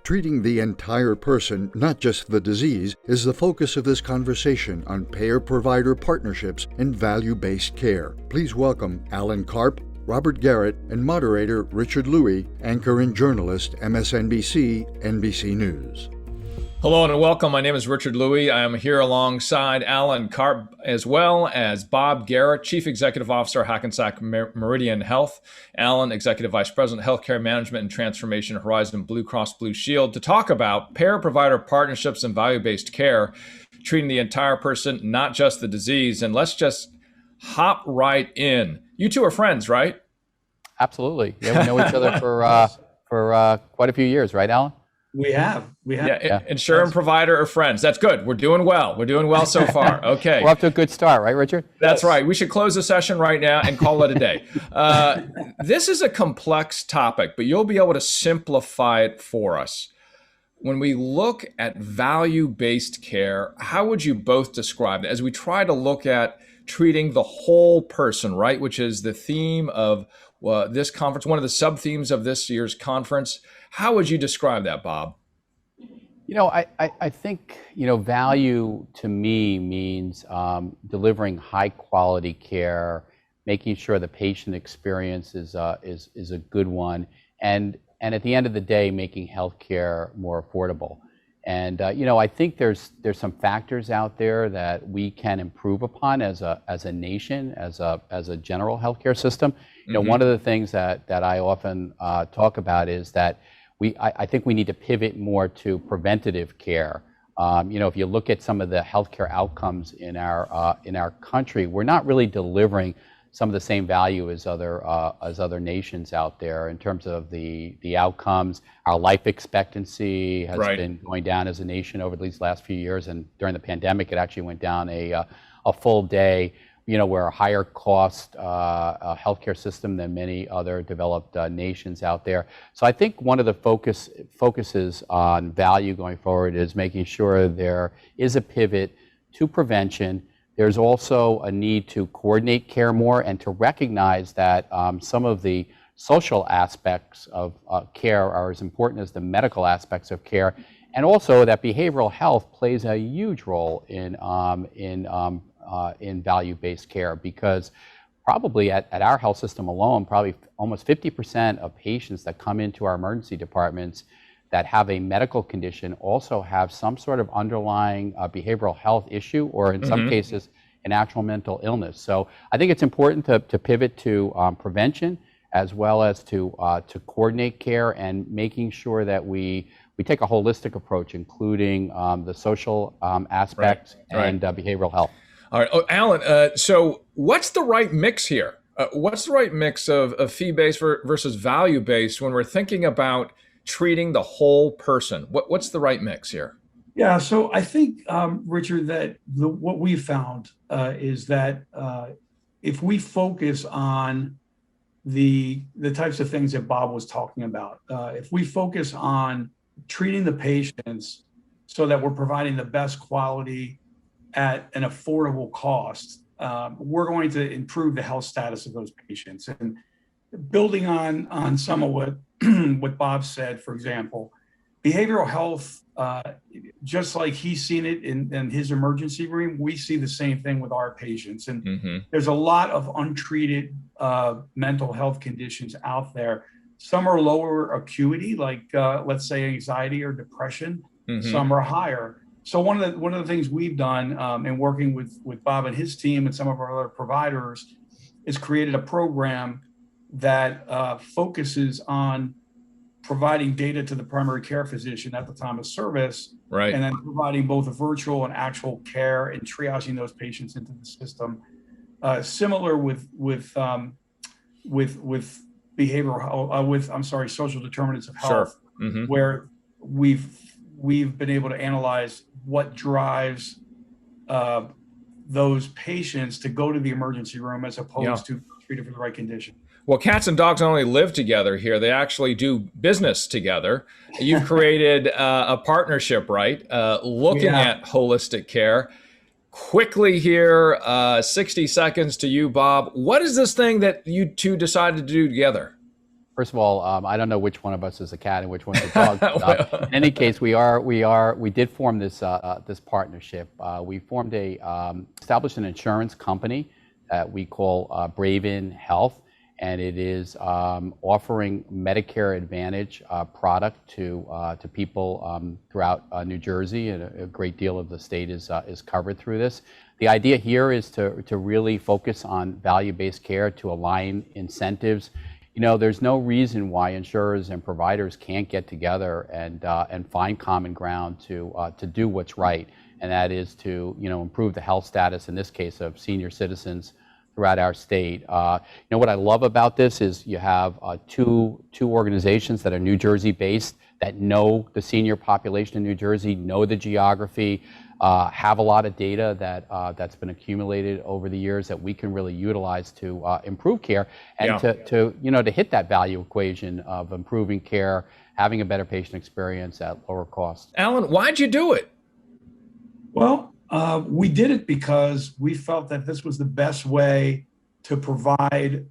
Treating the entire person, not just the disease, is the focus of this conversation on payer-provider partnerships and value-based care. Please welcome Alan Karp, Robert Garrett, and moderator Richard Louie, anchor and journalist, MSNBC, NBC News. Hello and welcome. My name is Richard Louie. I am here alongside Alan Karp as well as Bob Garrett, Chief Executive Officer, Hackensack Meridian Health. Alan, Executive Vice President, Healthcare Management and Transformation, Horizon Blue Cross Blue Shield, to talk about payer-provider partnerships and value-based care, treating the entire person, not just the disease. And let's just hop right in. You two are friends, right? Absolutely. Yeah, we know each other for quite a few years, right, Alan? We have. Yeah. Insurance provider or friends. That's good. We're doing well. We're doing well so far. Okay. We're off to a good start, right, Richard? That's right. We should close the session right now and call it a day. This is a complex topic, but you'll be able to simplify it for us. When we look at value-based care, how would you both describe it as we try to look at treating the whole person, right, which is the theme of this conference, one of the sub-themes of this year's conference? How would you describe that, Bob? You know, I think, value to me means delivering high quality care, making sure the patient experience is a good one, and at the end of the day, making healthcare more affordable. And I think there's some factors out there that we can improve upon as a nation, as a general healthcare system. One of the things that I often talk about is that I think we need to pivot more to preventative care. If you look at some of the healthcare outcomes in our country, we're not really delivering some of the same value as other nations out there in terms of the outcomes. Our life expectancy has been going down as a nation over these last few years, and during the pandemic, it actually went down a full day. We're a higher cost healthcare system than many other developed nations out there. So I think one of the focuses on value going forward is making sure there is a pivot to prevention. There's also a need to coordinate care more and to recognize that some of the social aspects of care are as important as the medical aspects of care, and also that behavioral health plays a huge role in value-based care, because probably at our health system alone, probably almost 50% of patients that come into our emergency departments that have a medical condition also have some sort of underlying behavioral health issue, or in some cases, an actual mental illness. So I think it's important to pivot to prevention, as well as to coordinate care and making sure that we take a holistic approach, including the social aspects and behavioral health. All right, Alan, so what's the right mix here? What's the right mix of fee-based versus value-based when we're thinking about treating the whole person? What's the right mix here? Yeah, so I think, Richard, that what we found is that if we focus on the types of things that Bob was talking about, if we focus on treating the patients so that we're providing the best quality at an affordable cost, we're going to improve the health status of those patients. And building on some of what Bob said, for example, behavioral health, just like he's seen it in his emergency room, we see the same thing with our patients. And there's a lot of untreated mental health conditions out there. Some are lower acuity, like let's say anxiety or depression. Some are higher. So one of the things we've done in working with Bob and his team and some of our other providers is created a program that focuses on providing data to the primary care physician at the time of service, and then providing both a virtual and actual care and triaging those patients into the system. Similar with behavioral, social determinants of health, where we've been able to analyze what drives those patients to go to the emergency room as opposed to treated for the right condition. Well, cats and dogs not only live together here, they actually do business together. You've created a partnership, right? Looking at holistic care. Quickly here, 60 seconds to you, Bob. What is this thing that you two decided to do together? First of all, I don't know which one of us is a cat and which one's a dog. In any case, we did form this this partnership. We established an insurance company that we call Braven Health, and it is offering Medicare Advantage product to people throughout New Jersey, and a great deal of the state is covered through this. The idea here is to really focus on value-based care, to align incentives. You know, there's no reason why insurers and providers can't get together and find common ground to do what's right, and that is to, you know, improve the health status, in this case, of senior citizens throughout our state. You know, what I love about this is you have two organizations that are New Jersey based, that know the senior population in New Jersey, know the geography, have a lot of data that's been accumulated over the years that we can really utilize to improve care and to hit that value equation of improving care, having a better patient experience at lower cost. Alan, why'd you do it? Well, we did it because we felt that this was the best way to provide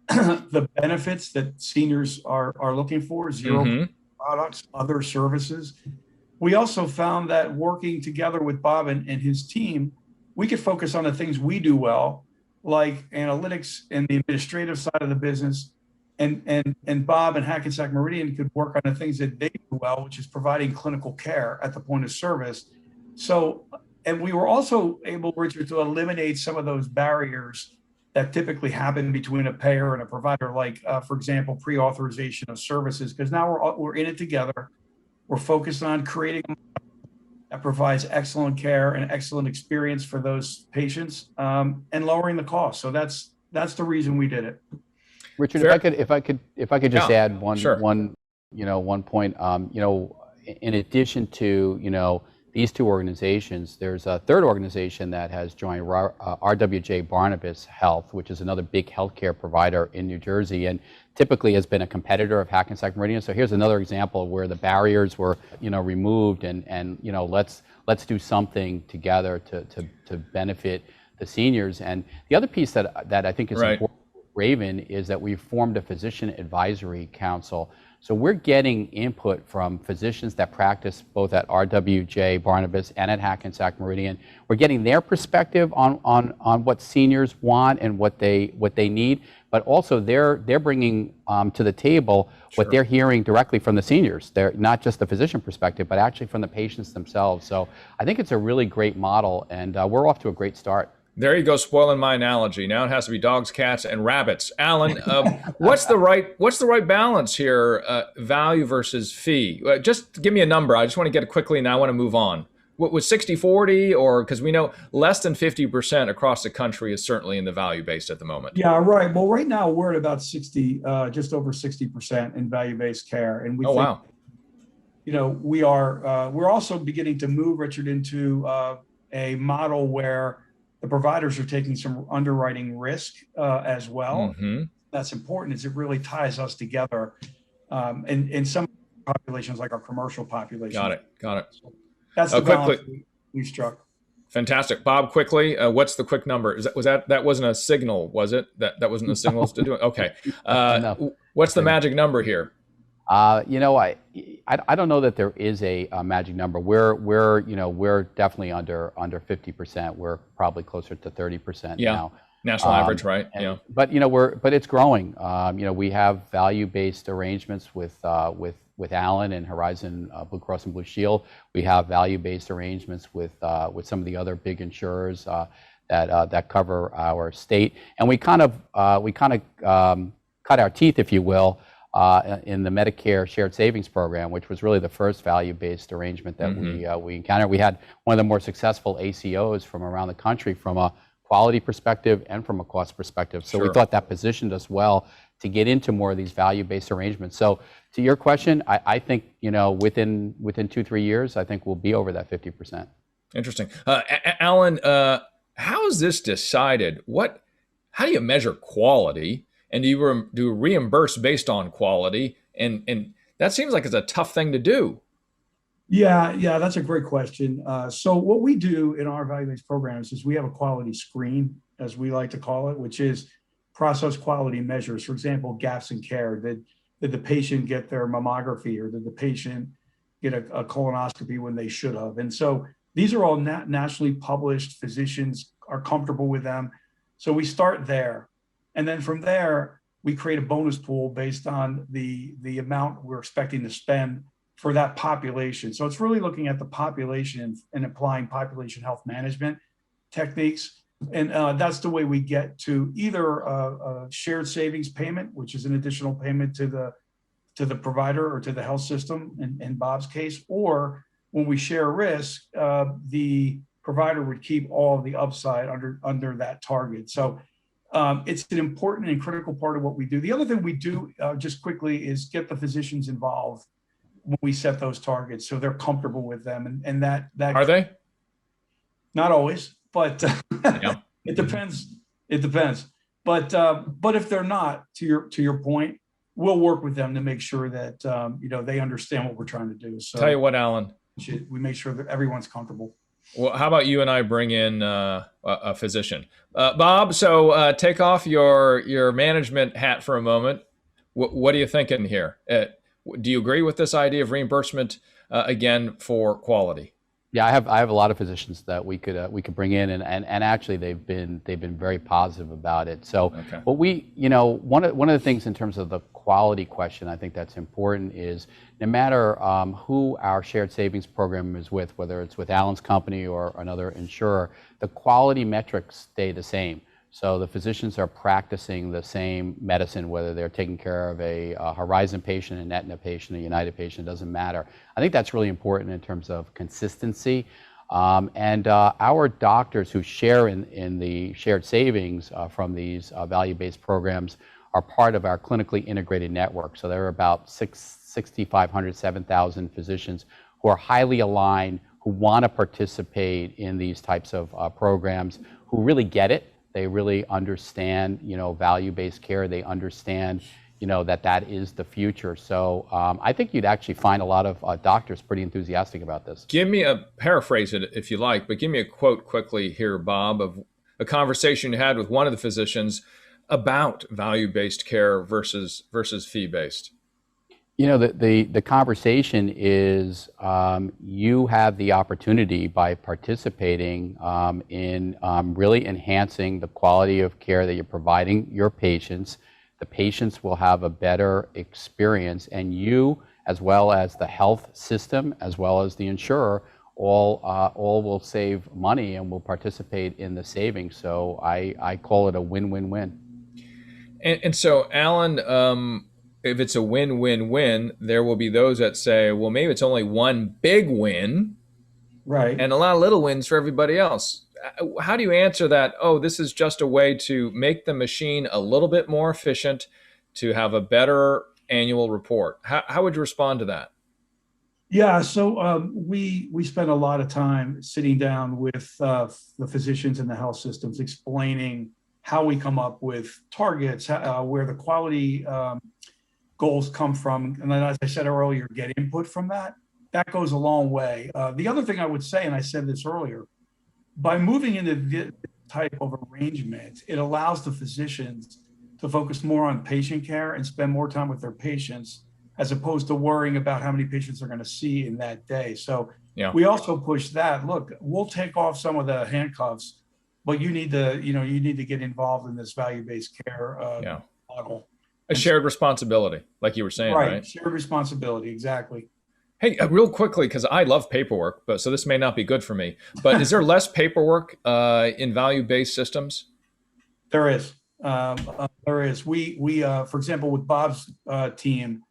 the benefits that seniors are looking for, zero products, other services. We also found that working together with Bob and his team, we could focus on the things we do well, like analytics and the administrative side of the business. And Bob and Hackensack Meridian could work on the things that they do well, which is providing clinical care at the point of service. So, and we were also able, Richard, to eliminate some of those barriers that typically happen between a payer and a provider, like, for example, pre-authorization of services, because now we're in it together. We're focused on creating a model that provides excellent care and excellent experience for those patients, and lowering the cost. So that's the reason we did it. Richard, if I could just add one point. In addition to these two organizations, there's a third organization that has joined, RWJ Barnabas Health, which is another big healthcare provider in New Jersey, and typically has been a competitor of Hackensack Meridian. So here's another example of where the barriers were, removed, and let's do something together to benefit the seniors. And the other piece that I think is important for Raven is that we've formed a physician advisory council. So we're getting input from physicians that practice both at RWJ Barnabas and at Hackensack Meridian. We're getting their perspective on what seniors want and what they need, but also they're bringing to the table what they're hearing directly from the seniors. They're not just the physician perspective, but actually from the patients themselves. So I think it's a really great model, and we're off to a great start. There you go, spoiling my analogy. Now it has to be dogs, cats, and rabbits. Alan, what's the right balance here? Value versus fee. Just give me a number. I just want to get it quickly, and I want to move on. What was 60-40, or because we know less than 50% across the country is certainly in the value-based at the moment. Yeah, right. Well, right now we're at about 60, just over 60% in value-based care, and we think, wow. We're also beginning to move, Richard, into a model where the providers are taking some underwriting risk as well. That's important, as it really ties us together in some populations, like our commercial population. Got it. So that's the balance we struck. Fantastic. Bob, quickly, what's the quick number? That wasn't a signal, was it? That wasn't a signal to do it? Okay. No. What's the magic number here? I don't know that there is a magic number. We're definitely under 50%. We're probably closer to 30% now. National average, right? But it's growing. We have value-based arrangements with Allen and Horizon Blue Cross and Blue Shield. We have value-based arrangements with some of the other big insurers that cover our state, and we kind of cut our teeth, if you will, in the Medicare Shared Savings Program, which was really the first value-based arrangement that we encountered. We had one of the more successful ACOs from around the country from a quality perspective and from a cost perspective. So we thought that positioned us well to get into more of these value-based arrangements. So to your question, I think within 2-3 years, I think we'll be over that 50%. Interesting. Alan, how is this decided? How do you measure quality? And do you reimburse based on quality? And that seems like it's a tough thing to do. Yeah, that's a great question. So what we do in our value-based programs is we have a quality screen, as we like to call it, which is process quality measures. For example, gaps in care. Did the patient get their mammography, or did the patient get a colonoscopy when they should have? And so these are all nationally published. Physicians are comfortable with them. So we start there. And then from there, we create a bonus pool based on the amount we're expecting to spend for that population. So it's really looking at the population and applying population health management techniques. And that's the way we get to either a shared savings payment, which is an additional payment to the provider or to the health system in Bob's case, or when we share risk, the provider would keep all of the upside under that target. So it's an important and critical part of what we do. The other thing we do, just quickly, is get the physicians involved when we set those targets, so they're comfortable with them. And that are they? Not always, but yeah. It depends. It depends. But if they're not, to your point, we'll work with them to make sure that they understand what we're trying to do. So tell you what, Alan, we make sure that everyone's comfortable. Well, how about you and I bring in a physician? Bob, so take off your management hat for a moment. What are you thinking here? Do you agree with this idea of reimbursement, again, for quality? Yeah, I have a lot of physicians that we could bring in, and actually they've been very positive about it. So, okay. What one of the things in terms of the quality question, I think that's important, is no matter who our shared savings program is with, whether it's with Alan's company or another insurer, the quality metrics stay the same. So the physicians are practicing the same medicine, whether they're taking care of a Horizon patient, an Aetna patient, a United patient, it doesn't matter. I think that's really important in terms of consistency. And our doctors who share in the shared savings from these value-based programs are part of our clinically integrated network. So there are about 6,500, 7,000 physicians who are highly aligned, who want to participate in these types of programs, who really get it. They really understand, value-based care. They understand, that is the future. So I think you'd actually find a lot of doctors pretty enthusiastic about this. Paraphrase it if you like, but give me a quote quickly here, Bob, of a conversation you had with one of the physicians about value-based care versus fee-based. The conversation is you have the opportunity by participating in really enhancing the quality of care that you're providing your patients. The patients will have a better experience, and you, as well as the health system, as well as the insurer, all will save money and will participate in the savings. So I call it a win-win-win. And so, Alan, if it's a win-win-win, there will be those that say, well, maybe it's only one big win, right, and a lot of little wins for everybody else. How do you answer that? Oh, this is just a way to make the machine a little bit more efficient, to have a better annual report. How would you respond to that? Yeah, so we spend a lot of time sitting down with the physicians and the health systems, explaining how we come up with targets, where the quality goals come from. And then, as I said earlier, get input from that. That goes a long way. The other thing I would say, and I said this earlier, by moving into this type of arrangement, it allows the physicians to focus more on patient care and spend more time with their patients, as opposed to worrying about how many patients they're going to see in that day. So we also push that. Look, we'll take off some of the handcuffs, but you need to get involved in this value-based care model. A shared responsibility, like you were saying, right? Shared responsibility, exactly. Hey, real quickly, because I love paperwork, so this may not be good for me, but is there less paperwork in value-based systems? There is. There is. We for example, with Bob's team,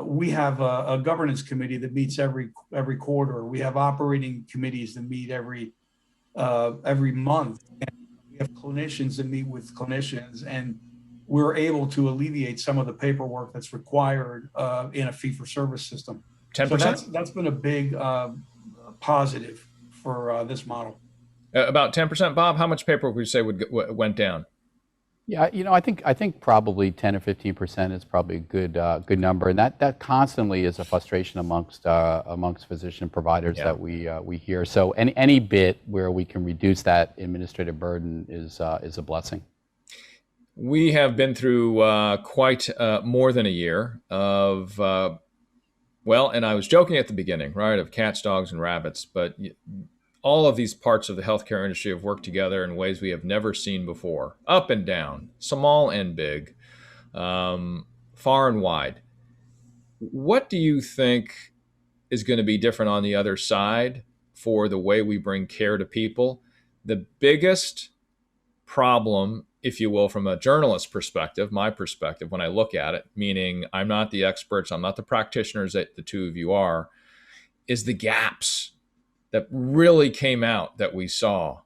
we have a governance committee that meets every quarter. We have operating committees that meet every month. And we have clinicians that meet with clinicians, and we're able to alleviate some of the paperwork that's required in a fee-for-service system. 10%? So that's been a big positive for this model. About 10%, Bob. How much paperwork would you say went down? Yeah, I think probably 10 or 15% is probably a good number, and that constantly is a frustration amongst physician providers that we hear. So any bit where we can reduce that administrative burden is a blessing. We have been through quite more than a year of, well, and I was joking at the beginning, right, of cats, dogs, and rabbits, but all of these parts of the healthcare industry have worked together in ways we have never seen before, up and down, small and big, far and wide. What do you think is going to be different on the other side for the way we bring care to people? The biggest problem, if you will, from a journalist perspective, my perspective, when I look at it, meaning I'm not the experts, I'm not the practitioners that the two of you are, is the gaps that really came out that we saw.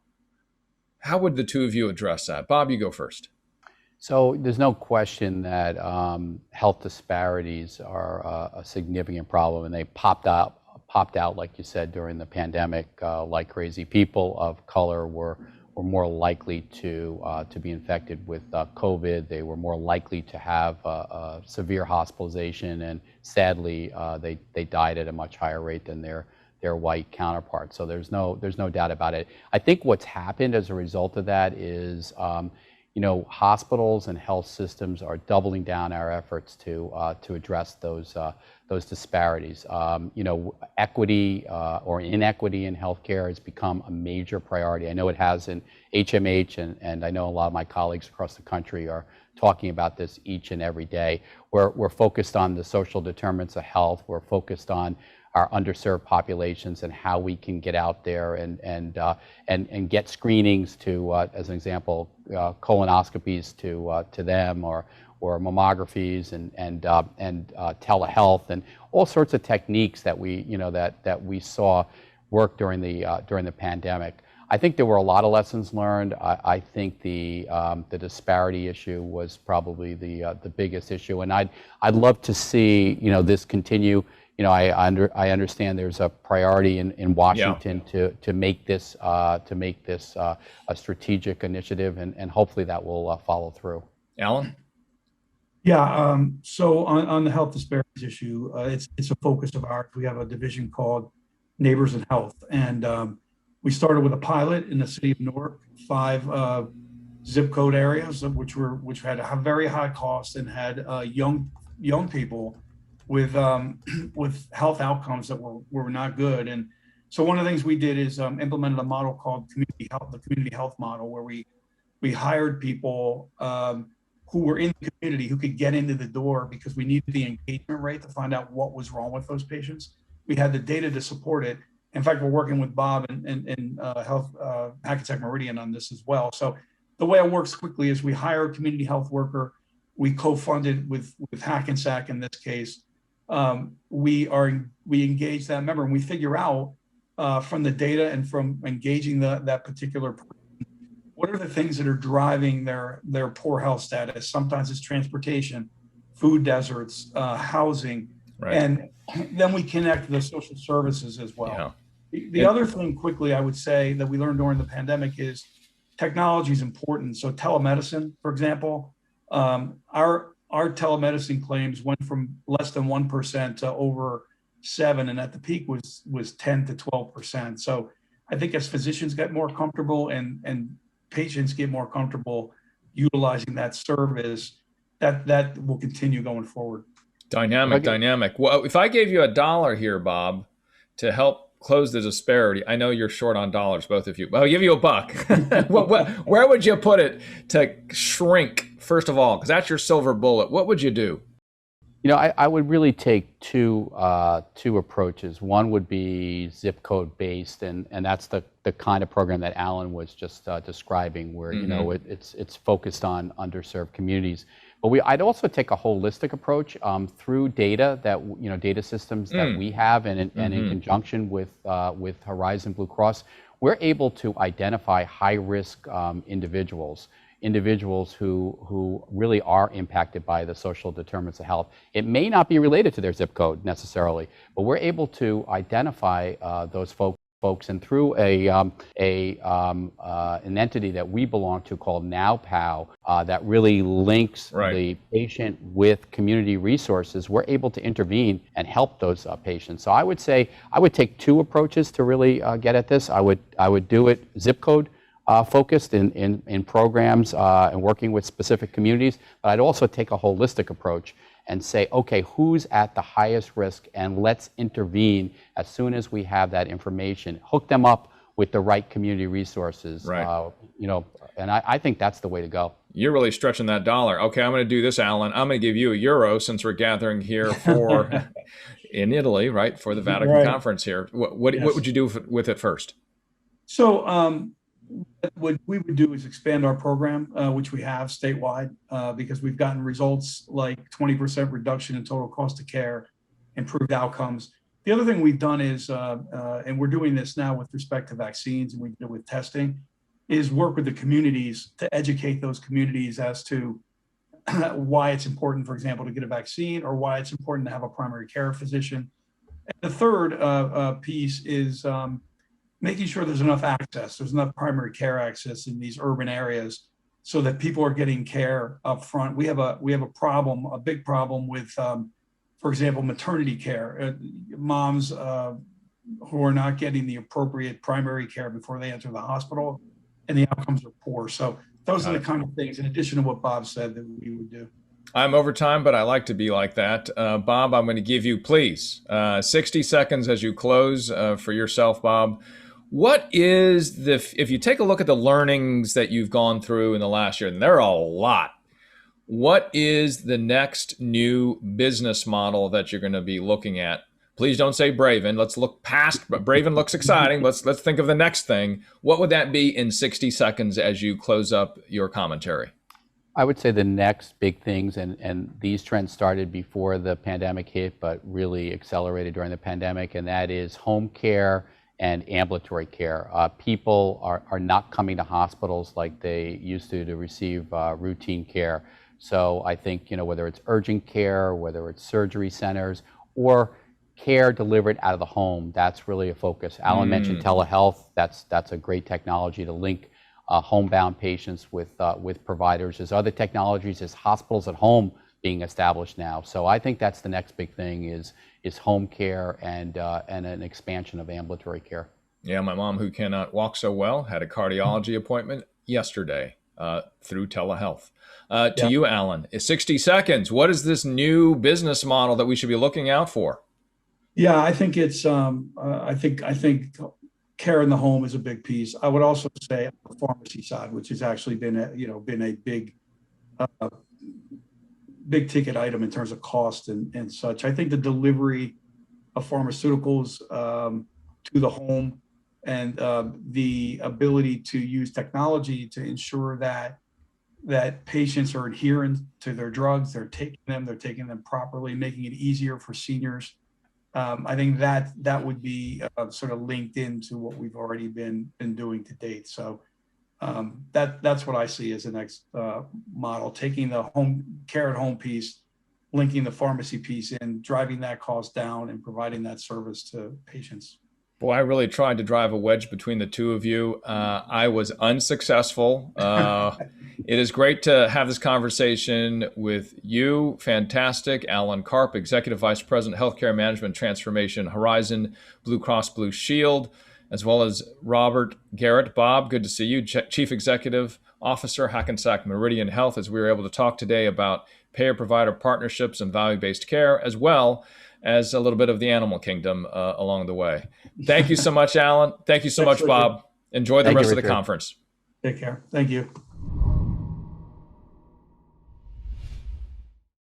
How would the two of you address that? Bob, you go first. So there's no question that health disparities are a significant problem, and they popped out, like you said, during the pandemic, like crazy. People of color were more likely to be infected with COVID. They were more likely to have severe hospitalization, and sadly, they died at a much higher rate than their white counterparts. So there's no doubt about it. I think what's happened as a result of that is hospitals and health systems are doubling down our efforts to address those disparities. Equity or inequity in healthcare has become a major priority. I know it has in HMH, and I know a lot of my colleagues across the country are talking about this each and every day. We're focused on the social determinants of health. We're focused on our underserved populations and how we can get out there and get screenings to, as an example, colonoscopies to them, or mammographies and telehealth, and all sorts of techniques that we saw work during the pandemic. I think there were a lot of lessons learned. I think the disparity issue was probably the biggest issue, and I'd love to see this continue. I understand there's a priority in Washington to make this a strategic initiative, and hopefully that will follow through. Alan? Yeah. So on the health disparities issue, it's a focus of ours. We have a division called Neighbors in Health, and we started with a pilot in the city of Newark, 5 zip code areas which had a very high cost and had young people with health outcomes that were not good. And so one of the things we did is implemented a model called the community health model, where we hired people who were in the community, who could get into the door, because we needed the engagement rate to find out what was wrong with those patients. We had the data to support it. In fact, we're working with Bob and Health Hackensack Meridian on this as well. So the way it works quickly is we hire a community health worker. We co-funded with Hackensack in this case. We engage that member, and we figure out from the data and from engaging that particular person, what are the things that are driving their poor health status. Sometimes it's transportation, food deserts, housing, right. And then we connect the social services as well. Yeah. The other thing quickly I would say that we learned during the pandemic is technology is important. So telemedicine, for example, our telemedicine claims went from less than 1% to over 7%, and at the peak was 10 to 12%. So I think as physicians get more comfortable and patients get more comfortable utilizing that service, that will continue going forward. Dynamic. Well, if I gave you $1 here, Bob, to help close the disparity, I know you're short on dollars, both of you, but I'll give you $1. Where would you put it to shrink, first of all, because that's your silver bullet? What would you do? I would really take two approaches. One would be zip code based, and that's the kind of program that Alan was just describing, where it's focused on underserved communities. But I'd also take a holistic approach through data data systems that we have, and in conjunction with Horizon Blue Cross, we're able to identify high risk individuals who really are impacted by the social determinants of health. It may not be related to their zip code necessarily, but we're able to identify those folks, and through an entity that we belong to called NowPow that really links the patient with community resources, we're able to intervene and help those patients. So I would say I would take two approaches to really get at this. I would do it zip code focused in programs and working with specific communities, but I'd also take a holistic approach and say, okay, who's at the highest risk, and let's intervene as soon as we have that information. Hook them up with the right community resources, right. And I think that's the way to go. You're really stretching that dollar. Okay, I'm going to do this, Alan. I'm going to give you €1 since we're gathering here for in Italy, right, for the Vatican conference here. What would you do with it first? So what we would do is expand our program, which we have statewide, because we've gotten results like 20% reduction in total cost of care, improved outcomes. The other thing we've done is, and we're doing this now with respect to vaccines, and we do it with testing, is work with the communities to educate those communities as to why it's important, for example, to get a vaccine, or why it's important to have a primary care physician. And the third piece is making sure there's enough access, there's enough primary care access in these urban areas so that people are getting care up front. We have a big problem with, for example, maternity care. Moms who are not getting the appropriate primary care before they enter the hospital, and the outcomes are poor. So those are the kind of things, in addition to what Bob said, that we would do. I'm over time, but I like to be like that. Bob, I'm going to give you, please, 60 seconds as you close for yourself, Bob. What is if you take a look at the learnings that you've gone through in the last year, and there are a lot, what is the next new business model that you're going to be looking at? Please don't say Braven. Let's look past, but Braven looks exciting. Let's think of the next thing. What would that be in 60 seconds as you close up your commentary? I would say the next big things, and these trends started before the pandemic hit, but really accelerated during the pandemic, and that is home care and ambulatory care. People are not coming to hospitals like they used to receive routine care. So I think, whether it's urgent care, whether it's surgery centers, or care delivered out of the home, that's really a focus. Alan mentioned telehealth. That's a great technology to link homebound patients with providers. There's other technologies. There's hospitals at home being established now. So I think that's the next big thing is home care and an expansion of ambulatory care. Yeah, my mom, who cannot walk so well, had a cardiology appointment yesterday through telehealth. To you, Alan, 60 seconds. What is this new business model that we should be looking out for? Yeah, I think it's. I think care in the home is a big piece. I would also say the pharmacy side, which has actually been a big ticket item in terms of cost and such. I think the delivery of pharmaceuticals to the home and the ability to use technology to ensure that patients are adherent to their drugs, they're taking them properly, making it easier for seniors. I think that would be sort of linked into what we've already been doing to date. So that's what I see as the next model, taking the home care at home piece, linking the pharmacy piece in, driving that cost down, and providing that service to patients. Boy, I really tried to drive a wedge between the two of you. I was unsuccessful. It is great to have this conversation with you. Fantastic. Alan Karp, Executive Vice President, Healthcare Management Transformation, Horizon Blue Cross Blue Shield, as well as Robert Garrett. Bob, good to see you. Chief Executive Officer, Hackensack Meridian Health, as we were able to talk today about payer-provider partnerships and value-based care, as well as a little bit of the animal kingdom along the way. Thank you so much, Alan. Thank you so much, Bob. Enjoy the rest of the conference. Take care. Thank you.